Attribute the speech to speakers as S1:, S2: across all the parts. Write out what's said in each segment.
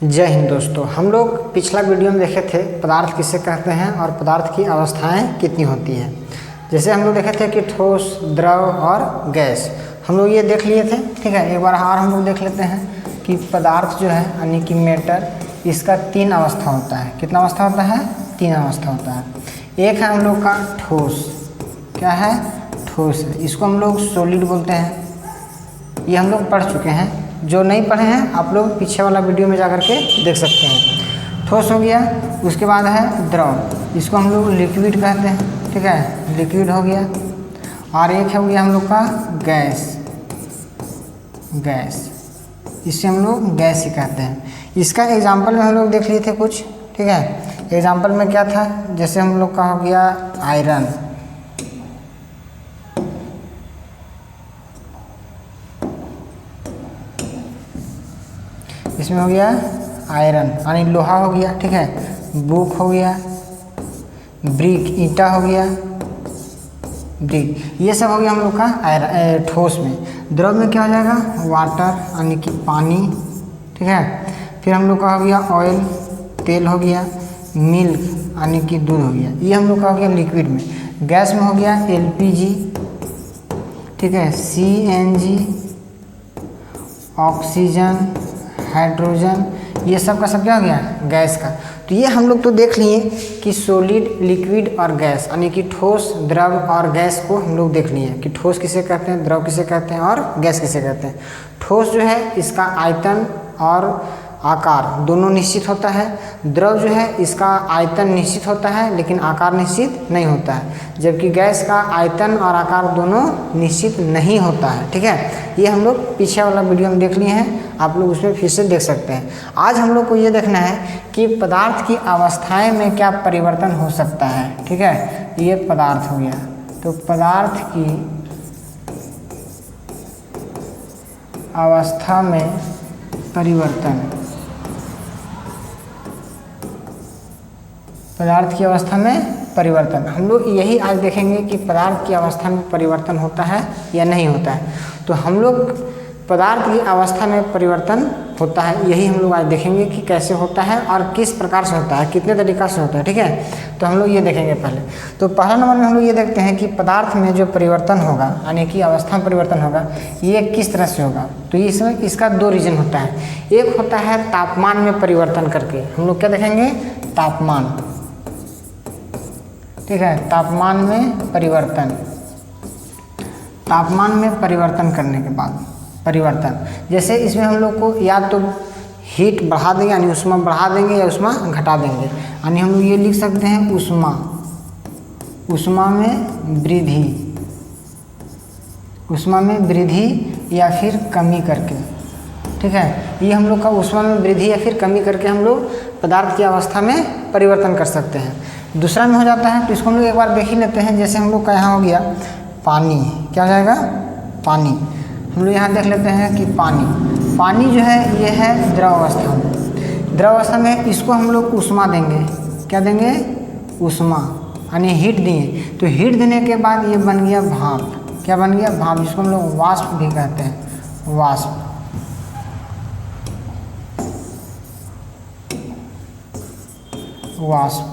S1: जय हिंद दोस्तों। हम लोग पिछला वीडियो में देखे थे पदार्थ किसे कहते हैं और पदार्थ की अवस्थाएं कितनी होती है। जैसे हम लोग देखे थे कि ठोस, द्रव और गैस, हम लोग ये देख लिए थे। ठीक है, एक बार और हम लोग देख लेते हैं कि पदार्थ जो है यानी कि मैटर, इसका 3 अवस्था होता है। कितना अवस्था होता है? 3 अवस्था होता है। एक है हम लोग का ठोस। क्या है? ठोस है। इसको हम लोग सॉलिड बोलते हैं। ये हम लोग पढ़ चुके हैं। जो नहीं पढ़े हैं आप लोग पीछे वाला वीडियो में जाकर के देख सकते हैं। ठोस हो गया। उसके बाद है द्रव, इसको हम लोग लिक्विड कहते हैं। ठीक है, लिक्विड हो गया। और एक हो गया हम लोग का गैस। गैस, इसे हम लोग गैस ही कहते हैं। इसका एग्जाम्पल में हम लोग देख लिए थे कुछ। ठीक है, एग्जाम्पल में क्या था? जैसे हम लोग का हो गया आयरन। इसमें हो गया आयरन यानी लोहा हो गया। ठीक है, बुक हो गया, ब्रिक ईंटा हो गया, ब्रिक, ये सब हो गया हम लोग का आयरन ठोस में। द्रव में क्या हो जाएगा? वाटर यानी कि पानी। ठीक है, फिर हम लोग का हो गया ऑयल, तेल हो गया, मिल्क यानी कि दूध हो गया। ये हम लोग का हो गया लिक्विड में। गैस में हो गया LPG। ठीक है, CNG, ऑक्सीजन, हाइड्रोजन, ये सब का सब क्या हो गया? गैस का। तो ये हम लोग तो देख लिए कि सॉलिड, लिक्विड और गैस यानी कि ठोस, द्रव और गैस को हम लोग देख लिए कि ठोस किसे कहते हैं, द्रव किसे कहते हैं और गैस किसे कहते हैं। ठोस जो है इसका आयतन और आकार दोनों निश्चित होता है। द्रव जो है इसका आयतन निश्चित होता है लेकिन आकार निश्चित नहीं होता है, जबकि गैस का आयतन और आकार दोनों निश्चित नहीं होता है। ठीक है, ये हम लोग पीछे वाला वीडियो में देख लिए हैं, आप लोग उसमें फिर से देख सकते हैं। आज हम लोग को ये देखना है कि पदार्थ की अवस्थाएं में क्या परिवर्तन हो सकता है। ठीक है, ये पदार्थ हो गया। तो पदार्थ की अवस्था में परिवर्तन, पदार्थ की अवस्था में परिवर्तन, हम लोग यही आज देखेंगे कि पदार्थ की अवस्था में परिवर्तन होता है या नहीं होता है। तो हम लोग पदार्थ की अवस्था में परिवर्तन होता है, यही हम लोग आज देखेंगे कि कैसे होता है और किस प्रकार से होता है, कितने तरीक़ा से होता है। ठीक है, तो हम लोग ये देखेंगे पहले। तो पहला नंबर में हम लोग ये देखते हैं कि पदार्थ में जो परिवर्तन होगा यानी कि अवस्था में परिवर्तन होगा, ये किस तरह से होगा। तो इसमें इसका 2 रीजन होता है। एक होता है तापमान में परिवर्तन करके, हम लोग क्या देखेंगे? तापमान। ठीक है, तापमान में परिवर्तन, तापमान में परिवर्तन करने के बाद परिवर्तन, जैसे इसमें हम लोग को या तो हीट बढ़ा देंगे यानी ऊष्मा बढ़ा देंगे या ऊष्मा घटा देंगे। यानी हम लोग ये लिख सकते हैं ऊष्मा, ऊष्मा में वृद्धि, ऊष्मा में वृद्धि या फिर कमी करके। ठीक है, ये हम लोग का ऊष्मा में वृद्धि या फिर कमी करके हम लोग पदार्थ की अवस्था में परिवर्तन कर सकते हैं। दूसरा में हो जाता है, तो इसको हम लोग एक बार देख ही लेते हैं। जैसे हम लोग का यहाँ हो गया पानी, क्या हो जाएगा? पानी। हम लोग यहाँ देख लेते हैं कि पानी, पानी जो है ये है द्रव अवस्था में। द्रव अवस्था में इसको हम लोग ऊष्मा देंगे। क्या देंगे? ऊष्मा यानी हीट दिए। तो हीट देने के बाद ये बन गया भाप। क्या बन गया? भाप, जिसको हम लोग वाष्प भी कहते हैं। वाष्प, वाष्प,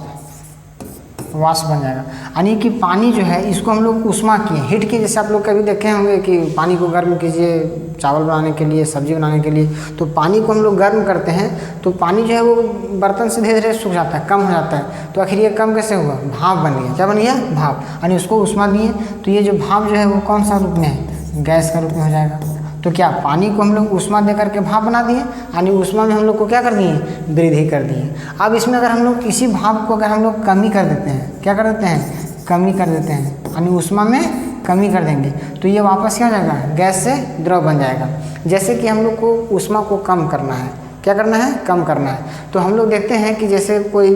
S1: वाष्प बन जाएगा। यानी कि पानी जो है इसको हम लोग ऊष्मा किए, हीट किए। जैसे आप लोग कभी देखे होंगे कि पानी को गर्म कीजिए चावल बनाने के लिए, सब्जी बनाने के लिए, तो पानी को हम लोग गर्म करते हैं तो पानी जो है वो बर्तन से धीरे धीरे सूख जाता है, कम हो जाता है। तो आखिर ये कम कैसे हुआ? भाप बन गया। क्या बन गया? भाप। यानी उसको ऊष्मा दिए तो ये जो भाप जो है वो कौन सा रूप में है? गैस का रूप में हो जाएगा। तो क्या पानी को हम लोग ऊष्मा दे करके भाप बना दिए, यानी ऊष्मा में हम लोग को क्या कर दिए? वृद्धि कर दिए। अब इसमें अगर हम लोग इसी भाप को अगर हम लोग कमी कर देते हैं, क्या कर देते हैं? कमी कर देते हैं, यानी ऊष्मा में कमी कर देंगे, तो ये वापस क्या हो जाएगा? गैस से द्रव बन जाएगा। जैसे कि हम लोग को ऊष्मा को कम करना है, क्या करना है? कम करना है। तो हम लोग देखते हैं कि जैसे कोई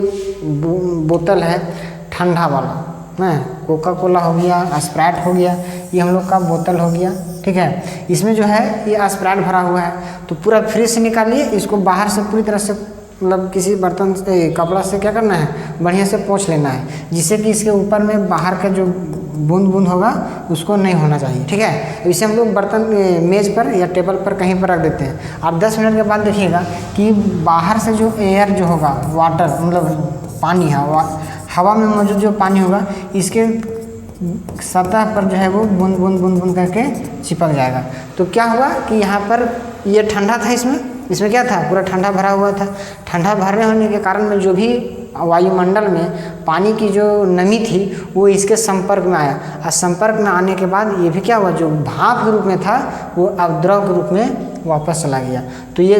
S1: बोतल है ठंडा वाला, कोका कोला हो गया, स्प्राइट हो गया, ये हम लोग का बोतल हो गया। ठीक है, इसमें जो है ये स्प्राइट भरा हुआ है, तो पूरा फ्रिज से निकालिए, इसको बाहर से पूरी तरह से मतलब किसी बर्तन से, कपड़ा से क्या करना है? बढ़िया से पोंछ लेना है, जिससे कि इसके ऊपर में बाहर का जो बूंद बूंद होगा उसको नहीं होना चाहिए, ठीक है। इसे हम लोग बर्तन मेज़ पर या टेबल पर कहीं पर रख देते हैं। आप 10 मिनट के बाद देखिएगा कि बाहर से जो एयर जो होगा, वाटर मतलब पानी है, हवा में मौजूद जो पानी होगा इसके सतह पर जो है वो बूंद बूंद बूंद बूंद करके चिपक जाएगा। तो क्या हुआ कि यहाँ पर ये ठंडा था, इसमें क्या था, पूरा ठंडा भरा हुआ था। ठंडा भरने होने के कारण में जो भी वायुमंडल में पानी की जो नमी थी वो इसके संपर्क में आया, और संपर्क में आने के बाद ये भी क्या हुआ, जो भाप के रूप में था वो अब द्रव के रूप में वापस चला गया। तो ये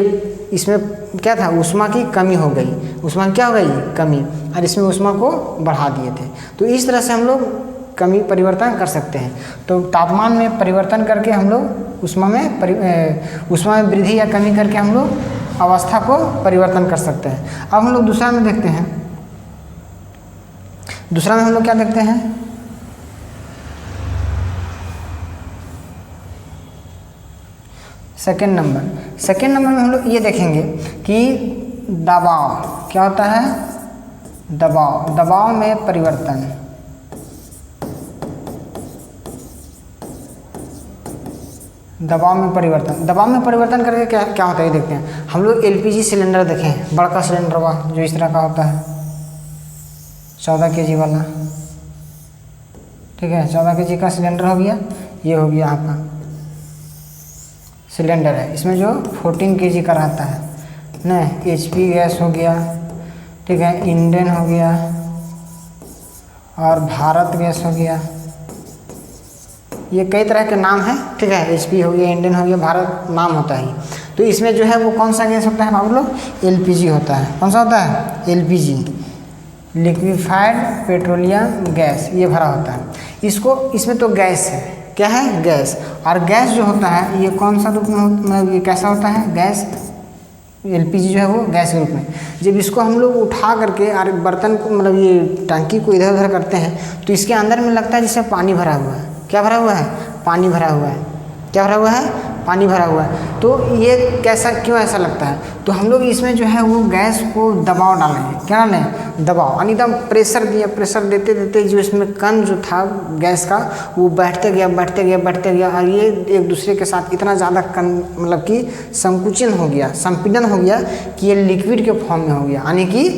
S1: इसमें क्या था, ऊष्मा की कमी हो गई, ऊष्मा क्या हो गई, कमी, और इसमें ऊष्मा को बढ़ा दिए थे। तो इस तरह से हम लोग कमी परिवर्तन कर सकते हैं। तो तापमान में परिवर्तन करके हम लोग ऊष्मा में वृद्धि या कमी करके हम लोग अवस्था को परिवर्तन कर सकते हैं। अब हम लोग दूसरा में देखते हैं, दूसरा में हम लोग क्या देखते हैं, सेकेंड नंबर में हम लोग ये देखेंगे कि दबाव क्या होता है, दबाव में परिवर्तन। दबाव में परिवर्तन करके क्या होता है ये देखते हैं। हम लोग एलपीजी सिलेंडर देखें, बड़का सिलेंडर हुआ जो इस तरह का होता है, 14 kg वाला, ठीक है, 14 kg का सिलेंडर हो गया। ये हो गया आपका सिलेंडर है, इसमें जो 14 kg का रहता है ना, HP गैस हो गया, ठीक है, इंडेन हो गया और भारत गैस हो गया। ये कई तरह के नाम हैं, ठीक है, HP हो गया, इंडियन हो गया, भारत नाम होता है। तो इसमें जो है वो कौन सा गैस होता है बाबू लोग, LPG होता है। कौन सा होता है, LPG, लिक्विफाइड पेट्रोलियम गैस, ये भरा होता है। इसमें तो गैस है, क्या है, गैस। और गैस जो होता है ये कौन सा रूप में मतलब ये कैसा होता है, गैस, LPG जो है वो गैस के रूप में। जब इसको हम लोग उठा करके और बर्तन को मतलब ये टंकी को इधर उधर करते हैं तो इसके अंदर में लगता है जैसे पानी भरा हुआ है। क्या भरा हुआ है, पानी भरा हुआ है। क्या भरा हुआ है, पानी भरा हुआ है। तो ये कैसा, क्यों ऐसा लगता है, तो हम लोग इसमें जो है वो गैस को दबाव डालें, क्या डालें, दबाव, यानी एकदम प्रेशर दिया, प्रेशर देते देते जो इसमें कण जो था गैस का वो बैठते गया और ये एक दूसरे के साथ इतना ज़्यादा मतलब कि संकुचन हो गया, संपीड़न हो गया कि ये लिक्विड के फॉर्म में हो गया, यानी कि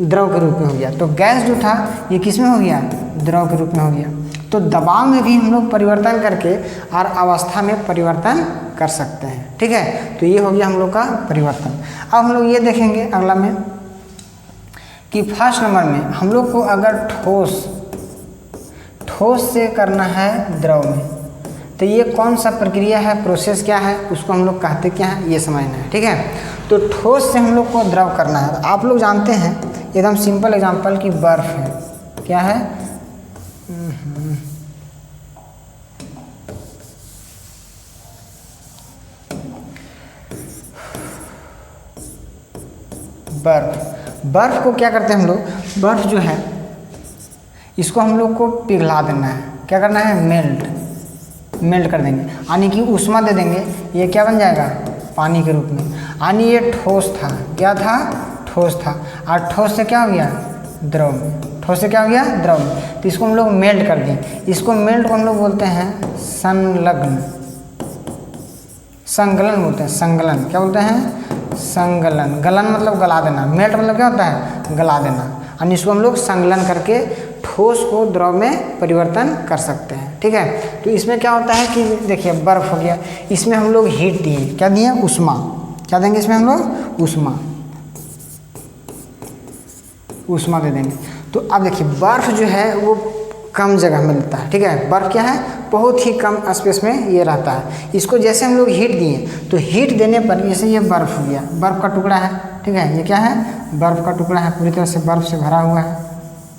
S1: द्रव के रूप में हो गया। तो गैस जो था ये किस में हो गया, द्रव के रूप में हो गया। तो दबाव में भी हम लोग परिवर्तन करके और अवस्था में परिवर्तन कर सकते हैं, ठीक है। तो ये हो गया हम लोग का परिवर्तन। अब हम लोग ये देखेंगे अगला में कि फर्स्ट नंबर में हम लोग को अगर ठोस से करना है द्रव में, तो ये कौन सा प्रक्रिया है, प्रोसेस क्या है, उसको हम लोग कहते क्या है, ये समझना है, ठीक है। तो ठोस से हम लोग को द्रव करना है। आप लोग जानते हैं एकदम सिंपल एग्जांपल कि बर्फ है, क्या है, बर्फ को क्या करते हैं हम लोग, बर्फ जो है इसको हम लोग को पिघला देना है। क्या करना है, मेल्ट कर देंगे, यानी कि ऊष्मा दे देंगे, ये क्या बन जाएगा, पानी के रूप में। यानी ये ठोस था, क्या था, ठोस था, और ठोस से क्या हो गया, द्रव में, ठोस से क्या हो गया, द्रव में। तो इसको हम लोग मेल्ट कर दें। इसको मेल्ट को हम लोग बोलते हैं संगलन बोलते हैं, संगलन क्या बोलते हैं, संगलन। गलन मतलब गला देना, मेल्ट मतलब क्या होता है, गला देना। और इसको हम लोग संगलन करके ठोस को द्रव में परिवर्तन कर सकते हैं, ठीक है। तो इसमें क्या होता है कि देखिए बर्फ हो गया, इसमें हम लोग हीट दिए, क्या दिए, ऊष्मा। क्या देंगे इसमें हम लोग, ऊष्मा दे देंगे। तो अब देखिए बर्फ जो है वो कम जगह में मिलता है, ठीक है। बर्फ क्या है, बहुत ही कम स्पेस में ये रहता है। इसको जैसे हम लोग हीट दिए तो हीट देने पर जैसे ये बर्फ हो गया, बर्फ का टुकड़ा है, ठीक है, ये क्या है, बर्फ का टुकड़ा है, पूरी तरह से बर्फ से भरा हुआ है,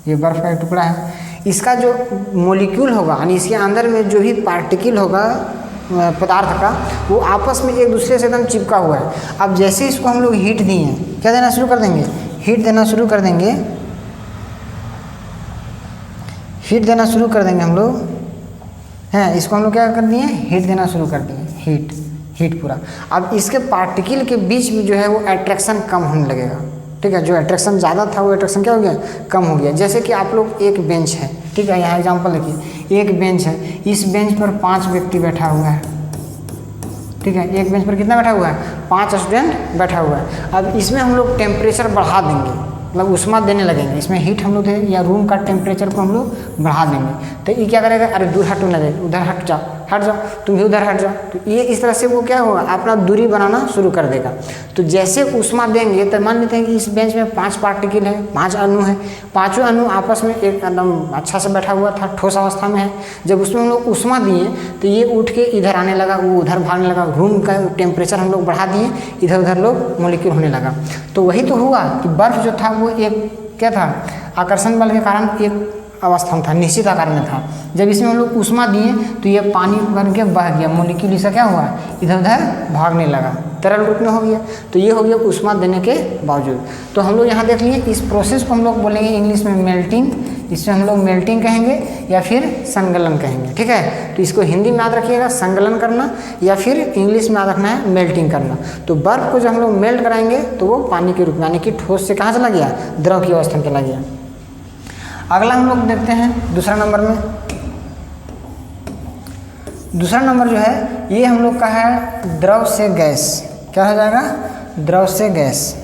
S1: ये बर्फ का एक टुकड़ा है। इसका जो मॉलिक्यूल होगा यानी इसके अंदर में जो भी पार्टिकल होगा पदार्थ का, वो आपस में एक दूसरे से एकदम चिपका हुआ है। अब जैसे इसको हम लोग हीट दिए, क्या देना शुरू कर देंगे, हीट देना शुरू कर देंगे, हम लोग हैं, इसको हम लोग क्या कर दिए, हीट देना शुरू कर दिए, हीट पूरा। अब इसके पार्टिकल के बीच में जो है वो अट्रैक्शन कम होने लगेगा, ठीक है। जो अट्रैक्शन ज़्यादा था वो अट्रैक्शन क्या हो गया, कम हो गया। जैसे कि आप लोग एक बेंच है, ठीक है, यहाँ एग्जाम्पल देखिए, एक बेंच है, इस बेंच पर 5 व्यक्ति बैठा हुआ है, ठीक है, एक बेंच पर कितना बैठा हुआ है, 5 स्टूडेंट बैठा हुआ है। अब इसमें हम लोग टेम्परेचर बढ़ा देंगे, मतलब उष्मा देने लगेंगे, इसमें हीट हम लोग दे या रूम का टेम्परेचर को हम लोग बढ़ा देंगे। तो ये क्या करेगा, अरे दूर हटो ना, उधर हट जाओ, तुम भी उधर हट जाओ, तो ये इस तरह से वो क्या होगा, अपना दूरी बनाना शुरू कर देगा। तो जैसे उष्मा देंगे तो मान लेते हैं कि इस बेंच में 5 पार्टिकल है, 5 अणु है, पाँचों अणु आपस में एकदम अच्छा से बैठा हुआ था, ठोस अवस्था में है। जब उसमें हम लोग उष्मा दिए तो ये उठ के इधर आने लगा, वो उधर भागने लगा, रूम का टेम्परेचर हम लोग बढ़ा दिए, इधर उधर लोग मॉलिक्यूल होने लगा। तो वही तो हुआ कि बर्फ जो था वो एक क्या था, आकर्षण बल के कारण एक अवस्था में था, निश्चित आकार में था। जब इसमें हम लोग उष्मा दिए तो ये पानी बन के बह गया, मॉलिक्यूल इसका क्या हुआ, इधर उधर भागने लगा, तरल रूप में हो गया। तो ये हो गया उष्मा देने के बावजूद। तो हम लोग यहाँ देख लिए, इस प्रोसेस को हम लोग बोलेंगे इंग्लिश में मेल्टिंग, इसमें हम लोग मेल्टिंग कहेंगे या फिर संगलन कहेंगे, ठीक है। तो इसको हिंदी में याद रखिएगा, संगलन करना, या फिर इंग्लिश में याद रखना है मेल्टिंग करना। तो बर्फ को जब हम लोग मेल्ट कराएंगे तो वो पानी के रूप में, यानी कि ठोस से कहाँ चला गया, द्रव की अवस्था में चला गया। अगला हम लोग देखते हैं दूसरा नंबर में। दूसरा नंबर जो है ये हम लोग का है द्रव से गैस। क्या हो जाएगा, द्रव से गैस।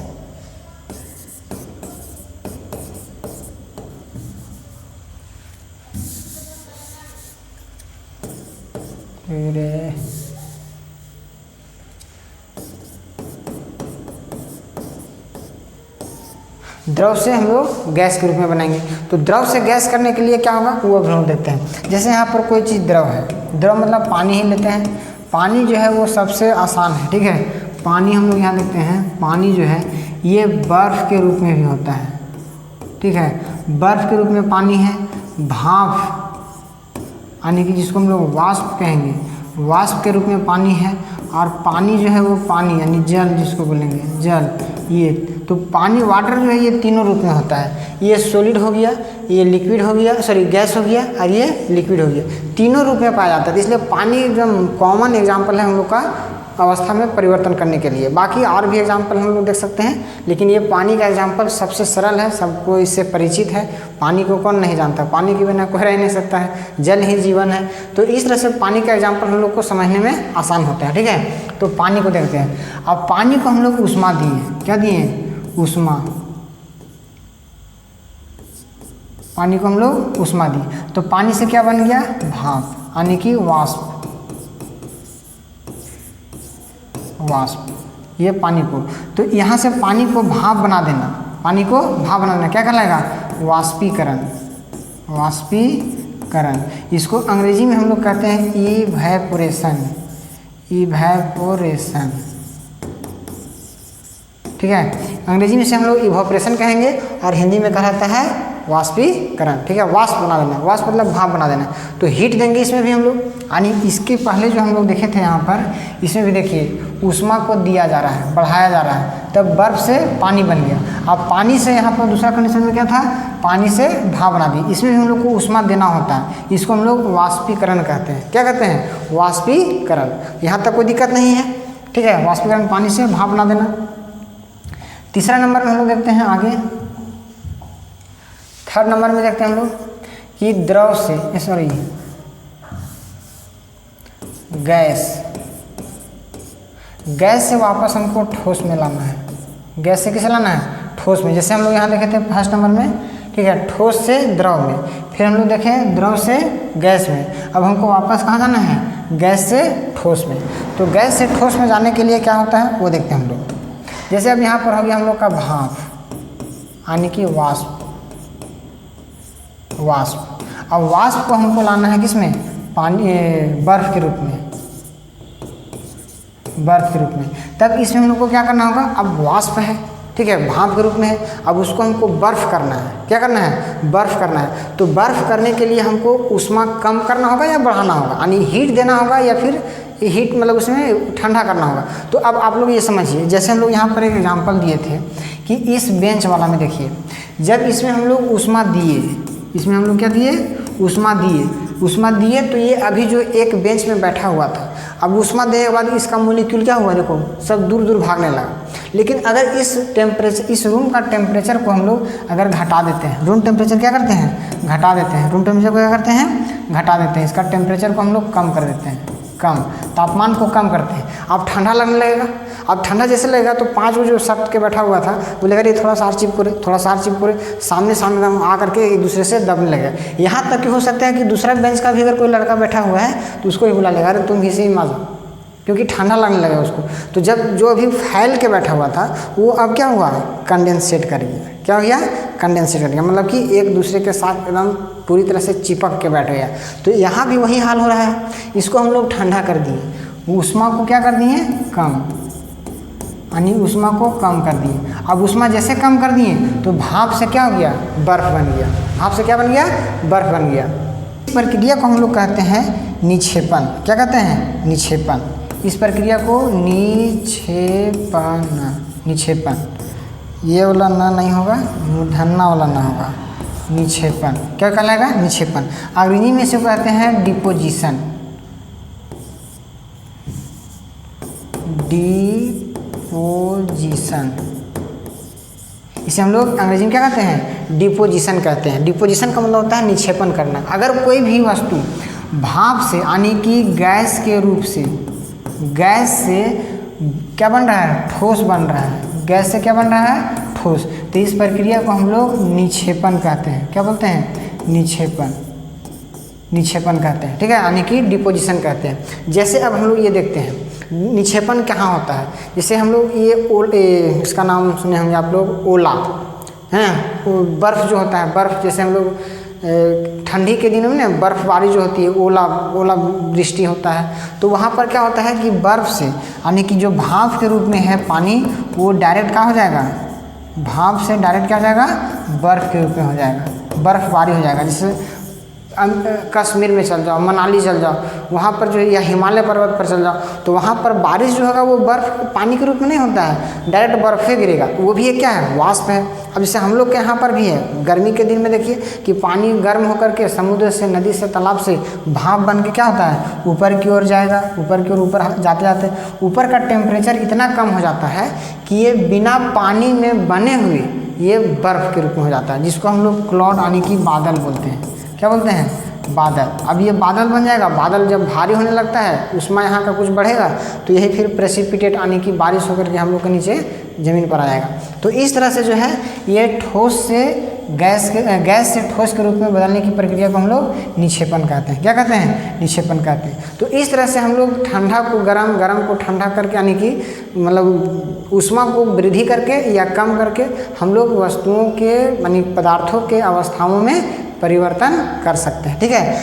S1: द्रव से हम लोग गैस के रूप में बनाएंगे। तो द्रव से गैस करने के लिए क्या होगा वो अब हम देखते हैं। जैसे यहाँ पर कोई चीज़ द्रव है, द्रव मतलब पानी ही लेते हैं। पानी जो है वो सबसे आसान है, ठीक है। पानी हम लोग यहाँ देखते हैं, पानी जो है ये बर्फ़ के रूप में भी होता है, ठीक है। बर्फ़ के रूप में पानी है, भाप यानी कि जिसको हम लोग वाष्प कहेंगे, वाष्प के रूप में पानी है। और पानी जो है वो पानी यानी जल जिसको बोलेंगे, जल। ये तो पानी वाटर जो है ये तीनों रूप में होता है। ये सॉलिड हो गया, ये लिक्विड हो गया, सॉरी गैस हो गया, और ये लिक्विड हो गया। तीनों रूप में पाया जाता है। इसलिए पानी एकदम कॉमन एग्जाम्पल है हम लोग का अवस्था में परिवर्तन करने के लिए। बाकी और भी एग्जाम्पल हम लोग देख सकते हैं, लेकिन ये पानी का एग्जाम्पल सबसे सरल है, सबको इससे परिचित है। पानी को कौन नहीं जानता, पानी के बिना कोई रह नहीं सकता है, जल ही जीवन है। तो इस तरह से पानी का एग्जाम्पल हम लोग को समझने में आसान होता है, ठीक है। तो पानी को देखते हैं। अब पानी को हम लोग उष्मा दिए, क्या दिए, उष्मा। पानी को हम लोग उष्मा दिए तो पानी से क्या बन गया, भाप यानी कि वाष्प। वाष्प, ये पानी को, तो यहाँ से पानी को भाप बना देना, पानी को भाप बना देना क्या कहलाएगा, वाष्पीकरण। वाष्पीकरण, इसको अंग्रेजी में हम लोग कहते हैं इवैपोरेशन। इवैपोरेशन, ठीक है। अंग्रेजी में से हम लोग इवैपोरेशन कहेंगे और हिंदी में कहलाता है वाष्पीकरण, ठीक है। वाष्प बना देना, वाष्प मतलब भाप बना देना। तो हीट देंगे इसमें भी हम लोग, यानी इसके पहले जो हम लोग देखे थे यहाँ पर, इसमें भी देखिए ऊष्मा को दिया जा रहा है, बढ़ाया जा रहा है, तब बर्फ से पानी बन गया। अब पानी से यहाँ पर दूसरा कंडीशन में क्या था, पानी से भाप बना दी। इसमें भी हम लोग को ऊष्मा देना होता है, इसको हम लोग वाष्पीकरण कहते हैं। क्या कहते हैं, वाष्पीकरण। यहाँ तक कोई दिक्कत नहीं है, ठीक है। वाष्पीकरण, पानी से भाप बना देना। तीसरा नंबर में हम लोग देखते हैं आगे, थर्ड नंबर में देखते हैं हम लोग कि द्रव से, सॉरी गैस, गैस से वापस हमको ठोस में लाना है। गैस से किसे लाना है, ठोस में। जैसे हम लोग यहाँ देखे थे फर्स्ट नंबर में, ठीक है, ठोस से द्रव में। फिर हम लोग देखें द्रव से गैस में। अब हमको वापस कहाँ जाना है, गैस से ठोस में। तो गैस से ठोस में जाने के लिए क्या होता है वो देखते हैं हम लोग। जैसे अब यहाँ पर हो गया हम लोग का भाप यानी कि वाष्प। वाष्प, अब वाष्प को हमको लाना है किसमें, पानी, बर्फ के रूप में, बर्फ के रूप में। तब इसमें हम लोग को क्या करना होगा, अब वाष्प है, ठीक है, भाप के रूप में है। अब उसको हमको बर्फ करना है। क्या करना है, बर्फ करना है। तो बर्फ करने के लिए हमको ऊष्मा कम करना होगा या बढ़ाना होगा, यानी हीट देना होगा या फिर हीट मतलब उसमें ठंडा करना होगा। तो अब आप लोग ये समझिए, जैसे हम लोग यहाँ पर एक एग्जांपल दिए थे कि इस बेंच वाला में देखिए, जब इसमें हम लोग ऊष्मा दिए, इसमें हम लोग क्या दिए, ऊष्मा दिए। ऊष्मा दिए तो ये अभी जो एक बेंच में बैठा हुआ था, अब ऊष्मा देने के बाद इसका मॉलिक्यूल क्या हुआ, देखो सब दूर दूर भागने लगा। लेकिन अगर इस रूम का टेम्परेचर को हम लोग अगर घटा देते हैं, रूम टेम्परेचर क्या करते हैं, घटा देते हैं, रूम टेम्परेचर को क्या करते हैं, घटा देते हैं, इसका टेम्परेचर को हम लोग कम कर देते हैं, कम तापमान को कम करते हैं। अब ठंडा लगने लगेगा। अब ठंडा जैसे लगेगा तो 5 जो सट के बैठा हुआ था वो लगेगा ये थोड़ा सा और चिपक रहे, थोड़ा सा और चिपक रहे, सामने सामने हम आ करके एक दूसरे से दबने लगेगा। यहाँ तक कि हो सकता है कि दूसरा बेंच का भी अगर कोई लड़का बैठा हुआ है तो उसको ही बुला लेगा, अरे तुम भी से ही मार जाओ, क्योंकि ठंडा लगने लगेगा उसको। तो जब जो अभी फैल के बैठा हुआ था वो अब क्या हुआ, कंडेंसेट कर गया। क्या हो गया, कंडेंसेट कर गया, मतलब कि एक दूसरे के साथ एकदम पूरी तरह से चिपक के बैठ गया। तो यहाँ भी वही हाल हो रहा है। इसको हम लोग ठंडा कर दिए, ऊष्मा को क्या कर दिए, कम, यानी ऊष्मा को कम कर दिए। अब ऊष्मा जैसे कम कर दिए तो भाप से क्या हो गया, बर्फ बन गया। भाप से क्या बन गया, बर्फ बन गया। इस प्रक्रिया को हम लोग कहते हैं निक्षेपण। क्या कहते हैं, निक्षेपण। इस प्रक्रिया को निक्षेपण, निक्षेपण, ये वाला ना नहीं होगा, मूर्धन्य वाला ना होगा, निक्षेपण। क्या कहलाएगा, निक्षेपण। अंग्रेजी में से कहते हैं डिपोजिशन, डिपोजिशन। इसे हम लोग अंग्रेजी में क्या कहते हैं, डिपोजिशन कहते हैं। डिपोजिशन का मतलब होता है निक्षेपण करना। अगर कोई भी वस्तु भाप से यानी कि गैस के रूप से, गैस से क्या बन रहा है, ठोस बन रहा है, गैस से क्या बन रहा है, ठोस, तो इस प्रक्रिया को हम लोग निक्षेपण कहते हैं। क्या बोलते हैं, निक्षेपण, निक्षेपण कहते हैं, ठीक है, यानी कि डिपोजिशन कहते हैं। जैसे अब हम लोग ये देखते हैं निक्षेपण कहाँ होता है। जैसे हम लोग ये इसका नाम सुने होंगे आप लोग, ओला, हैं, वो बर्फ़ जो होता है, बर्फ़ जैसे हम लोग ठंडी के दिनों में ना बर्फ़बारी जो होती है, ओला वृष्टि होता है, तो वहाँ पर क्या होता है कि बर्फ़ से, यानी कि जो भाप के रूप में है पानी, वो डायरेक्ट क्या हो जाएगा, भाप से डायरेक्ट क्या हो जाएगा, बर्फ़ के रूप में हो जाएगा, बर्फ़बारी हो जाएगा। जैसे कश्मीर में चल जाओ, मनाली चल जाओ, वहाँ पर जो है, या हिमालय पर्वत पर चल जाओ, तो वहाँ पर बारिश जो होगा वो बर्फ़ पानी के रूप में नहीं होता है, डायरेक्ट बर्फ़े गिरेगा, वो भी एक क्या है, वाष्प है। अब जैसे हम लोग के यहाँ पर भी है, गर्मी के दिन में देखिए कि पानी गर्म होकर के समुद्र से, नदी से, तालाब से भाप बन के क्या होता है, ऊपर की ओर जाएगा, ऊपर की ओर, ऊपर जाते जाते ऊपर का टेम्परेचर इतना कम हो जाता है कि ये बिना पानी में बने हुए ये बर्फ़ के रूप में हो जाता है, जिसको हम लोग क्लाउड यानी कि बादल बोलते हैं। क्या बोलते हैं, बादल। अब ये बादल बन जाएगा, बादल जब भारी होने लगता है, उसमें यहाँ का कुछ बढ़ेगा, तो यही फिर प्रेसिपिटेट यानी कि बारिश होकर के हम लोग के नीचे ज़मीन पर आ जाएगा। तो इस तरह से जो है ये ठोस से गैस से ठोस के रूप में बदलने की प्रक्रिया को हम लोग निक्षेपण कहते हैं। क्या कहते हैं, निक्षेपण कहते हैं। तो इस तरह से हम लोग ठंडा को गरम, गरम को ठंडा करके, यानी कि मतलब ऊष्मा को वृद्धि करके या कम करके हम लोग वस्तुओं के, यानी पदार्थों के अवस्थाओं में परिवर्तन कर सकते हैं। ठीक है।